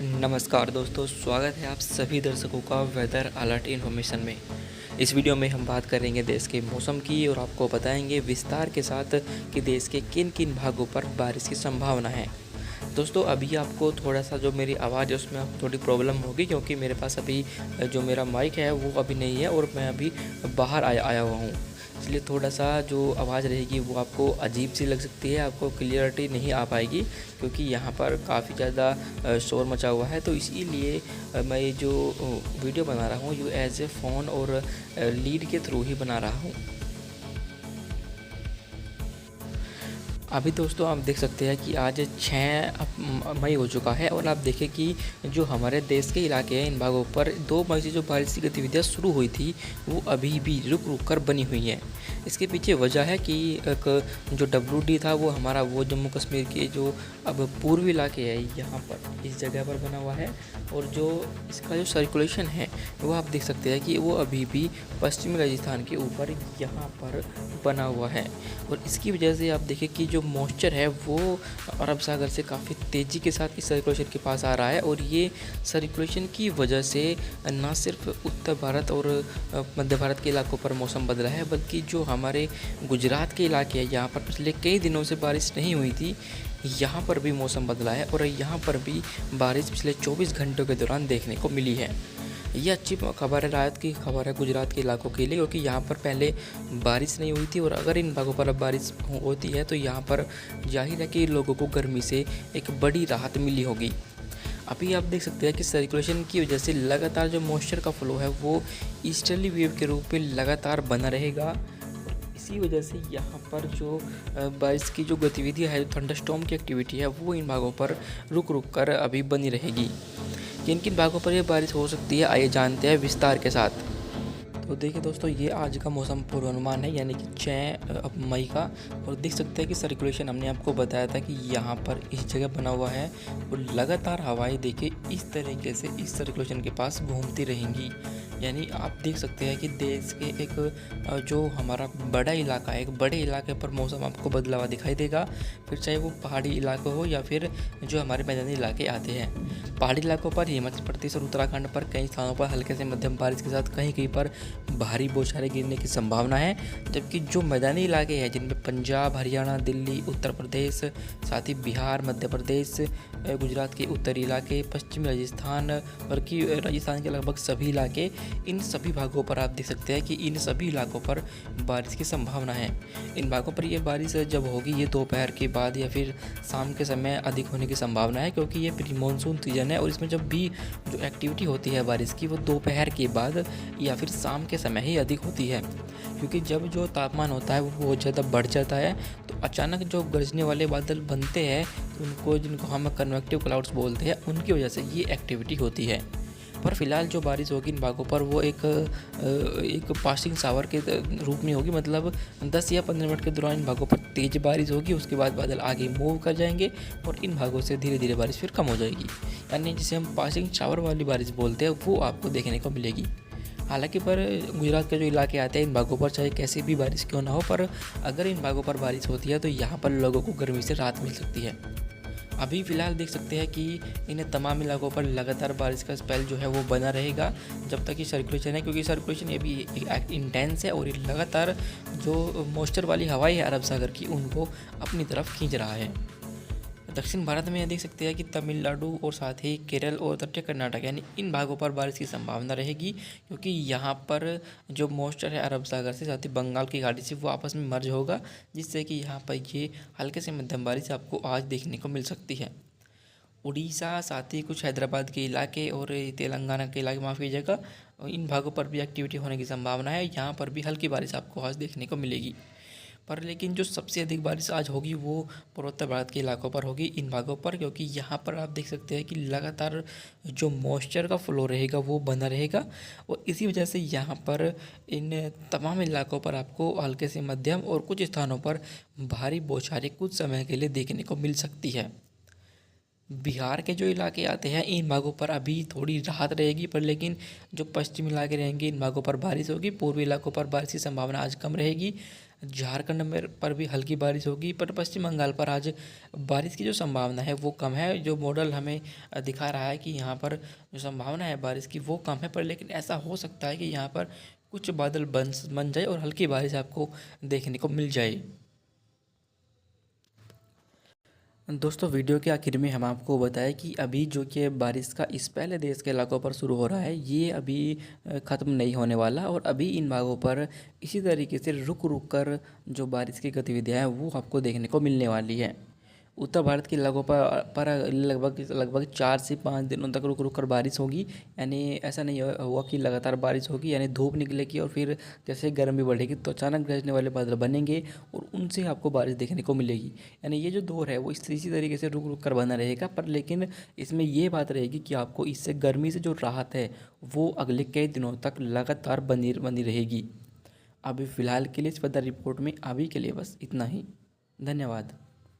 नमस्कार दोस्तों, स्वागत है आप सभी दर्शकों का वेदर अलर्ट इन्फॉर्मेशन में। इस वीडियो में हम बात करेंगे देश के मौसम की और आपको बताएंगे विस्तार के साथ कि देश के किन किन भागों पर बारिश की संभावना है। दोस्तों, अभी आपको थोड़ा सा जो मेरी आवाज़ है उसमें थोड़ी प्रॉब्लम होगी, क्योंकि मेरे पास अभी जो मेरा माइक है वो अभी नहीं है और मैं अभी बाहर आया हुआ हूँ। इसलिए थोड़ा सा जो आवाज़ रहेगी वो आपको अजीब सी लग सकती है, आपको क्लियरिटी नहीं आ पाएगी, क्योंकि यहाँ पर काफ़ी ज़्यादा शोर मचा हुआ है। तो इसीलिए मैं ये जो वीडियो बना रहा हूँ ये एज ए फ़ोन और लीड के थ्रू ही बना रहा हूँ। अभी दोस्तों आप देख सकते हैं कि आज 6 मई हो चुका है और आप देखें कि जो हमारे देश के इलाके हैं इन भागों पर 2 मई से जो बारिश की गतिविधियाँ शुरू हुई थी वो अभी भी रुक रुक कर बनी हुई हैं। इसके पीछे वजह है कि एक जो WD था वो हमारा वो जम्मू कश्मीर के जो अब पूर्वी इलाके है यहाँ पर इस जगह पर बना हुआ है, और जो इसका जो सर्कुलेशन है वो आप देख सकते हैं कि वो अभी भी पश्चिमी राजस्थान के ऊपर यहाँ पर बना हुआ है। और इसकी वजह से आप देखें कि जो मॉइस्चर है वो अरब सागर से काफ़ी तेज़ी के साथ इस सर्कुलेशन के पास आ रहा है, और ये सर्कुलेशन की वजह से न सिर्फ उत्तर भारत और मध्य भारत के इलाकों पर मौसम बदला है, बल्कि जो हमारे गुजरात के इलाके हैं यहाँ पर पिछले कई दिनों से बारिश नहीं हुई थी, यहाँ पर भी मौसम बदला है और यहाँ पर भी बारिश पिछले 24 घंटों के दौरान देखने को मिली है। ये अच्छी खबर है, राहत की खबर है गुजरात के इलाकों के लिए, क्योंकि यहाँ पर पहले बारिश नहीं हुई थी और अगर इन भागों पर अब बारिश होती है तो यहाँ पर जाहिर है कि लोगों को गर्मी से एक बड़ी राहत मिली होगी। अभी आप देख सकते हैं कि सर्कुलेशन की वजह से लगातार जो मॉइस्चर का फ्लो है वो ईस्टर्ली वेव के रूप में लगातार बना रहेगा। इसी वजह से यहाँ पर जो बारिश की जो गतिविधि है, थंडरस्टॉर्म की एक्टिविटी है, वो इन भागों पर रुक रुक कर अभी बनी रहेगी। किन किन भागों पर यह बारिश हो सकती है आइए जानते हैं विस्तार के साथ। तो देखिए दोस्तों, ये आज का मौसम पूर्वानुमान है, यानी कि 6 मई का। और देख सकते हैं कि सर्कुलेशन हमने आपको बताया था कि यहाँ पर इस जगह बना हुआ है और लगातार हवाएं देखिए इस तरीके से इस सर्कुलेशन के पास घूमती रहेंगी। यानी आप देख सकते हैं कि देश के एक जो हमारा बड़ा इलाका है, एक बड़े इलाके पर मौसम आपको बदला हुआ दिखाई देगा, फिर चाहे वो पहाड़ी इलाका हो या फिर जो हमारे मैदानी इलाके आते हैं। पहाड़ी इलाकों पर हिमाचल प्रदेश और उत्तराखंड पर कई स्थानों पर हल्के से मध्यम बारिश के साथ कहीं कहीं पर भारी बौछारें गिरने की संभावना है, जबकि जो मैदानी इलाके हैं जिनमें पंजाब, हरियाणा, दिल्ली, उत्तर प्रदेश, साथ ही बिहार, मध्य प्रदेश, गुजरात के उत्तरी इलाके, पश्चिमी राजस्थान, बल्कि राजस्थान के लगभग सभी इलाके, इन सभी भागों पर आप देख सकते हैं कि इन सभी इलाकों पर बारिश की संभावना है। इन भागों पर यह बारिश जब होगी ये दोपहर के बाद या फिर शाम के समय अधिक होने की संभावना है, क्योंकि ये प्री मानसून सीजन है और इसमें जब भी जो एक्टिविटी होती है बारिश की वो दोपहर के बाद या फिर शाम के समय ही अधिक होती है, क्योंकि जब जो तापमान होता है वो बहुत ज़्यादा बढ़ जाता है तो अचानक जो गरजने वाले बादल बनते हैं उनको, जिनको हम कन्वेक्टिव क्लाउड्स बोलते हैं, उनकी वजह से ये एक्टिविटी होती है। पर फिलहाल जो बारिश होगी इन भागों पर वो एक पासिंग शावर के रूप में होगी, मतलब 10 या 15 मिनट के दौरान इन भागों पर तेज़ बारिश होगी, उसके बाद बादल आगे मूव कर जाएंगे और इन भागों से धीरे धीरे बारिश फिर कम हो जाएगी, यानी जिसे हम पासिंग शावर वाली बारिश बोलते हैं वो आपको देखने को मिलेगी। हालांकि पर गुजरात के जो इलाके आते हैं इन भागों पर चाहे कैसी भी बारिश क्यों ना हो, पर अगर इन भागों पर बारिश होती है तो यहाँ पर लोगों को गर्मी से राहत मिल सकती है। अभी फ़िलहाल देख सकते हैं कि इन तमाम इलाकों पर लगातार बारिश का स्पेल जो है वो बना रहेगा जब तक ये सर्कुलेशन है, क्योंकि सर्कुलेशन ये भी इंटेंस है और ये लगातार जो मॉइस्चर वाली हवाएं है अरब सागर की उनको अपनी तरफ खींच रहा है। दक्षिण भारत में देख सकते हैं कि तमिलनाडु और साथ ही केरल और तटीय कर्नाटक यानी इन भागों पर बारिश की संभावना रहेगी, क्योंकि यहाँ पर जो मॉइस्चर है अरब सागर से साथ ही बंगाल की खाड़ी से वो आपस में मर्ज होगा, जिससे कि यहाँ पर ये हल्के से मध्यम बारिश आपको आज देखने को मिल सकती है। उड़ीसा, साथ ही कुछ हैदराबाद के इलाके और तेलंगाना के इलाके, माफ़ कीजिएगा, इन भागों पर भी एक्टिविटी होने की संभावना है। यहाँ पर भी हल्की बारिश आपको आज देखने को मिलेगी। पर लेकिन जो सबसे अधिक बारिश आज होगी वो पूर्वोत्तर भारत के इलाकों पर होगी, इन भागों पर, क्योंकि यहाँ पर आप देख सकते हैं कि लगातार जो मॉइस्चर का फ्लो रहेगा वो बना रहेगा और इसी वजह से यहाँ पर इन तमाम इलाकों पर आपको हल्के से मध्यम और कुछ स्थानों पर भारी बौछारें कुछ समय के लिए देखने को मिल सकती है। बिहार के जो इलाके आते हैं इन भागों पर अभी थोड़ी राहत रहेगी, पर लेकिन जो पश्चिमी इलाके रहेंगे इन भागों पर बारिश होगी। पूर्वी इलाकों पर बारिश की संभावना आज कम रहेगी। झारखंड में पर भी हल्की बारिश होगी, पर पश्चिम बंगाल पर आज बारिश की जो संभावना है वो कम है। जो मॉडल हमें दिखा रहा है कि यहाँ पर जो संभावना है बारिश की वो कम है, पर लेकिन ऐसा हो सकता है कि यहाँ पर कुछ बादल बन जाए और हल्की बारिश आपको देखने को मिल जाए। दोस्तों वीडियो के आखिर में हम आपको बताएं कि अभी जो कि बारिश का इस पहले देश के इलाकों पर शुरू हो रहा है, ये अभी ख़त्म नहीं होने वाला और अभी इन भागों पर इसी तरीके से रुक रुक कर जो बारिश की गतिविधियाँ हैं वो आपको देखने को मिलने वाली है। उत्तर भारत के इलाकों पर लगभग लगभग 4 से 5 दिनों तक रुक रुक कर बारिश होगी। यानी ऐसा नहीं हुआ कि लगातार बारिश होगी, यानी धूप निकलेगी और फिर जैसे गर्मी बढ़ेगी तो अचानक गरजने वाले बादल बनेंगे और उनसे आपको बारिश देखने को मिलेगी। यानी ये जो दौर है वो इसी तरीके से रुक रुक कर बना रहेगा, पर लेकिन इसमें ये बात रहेगी कि आपको इससे गर्मी से जो राहत है वो अगले कई दिनों तक लगातार बनी बनी रहेगी। अभी फ़िलहाल के लिए इस वेदर रिपोर्ट में अभी के लिए बस इतना ही। धन्यवाद।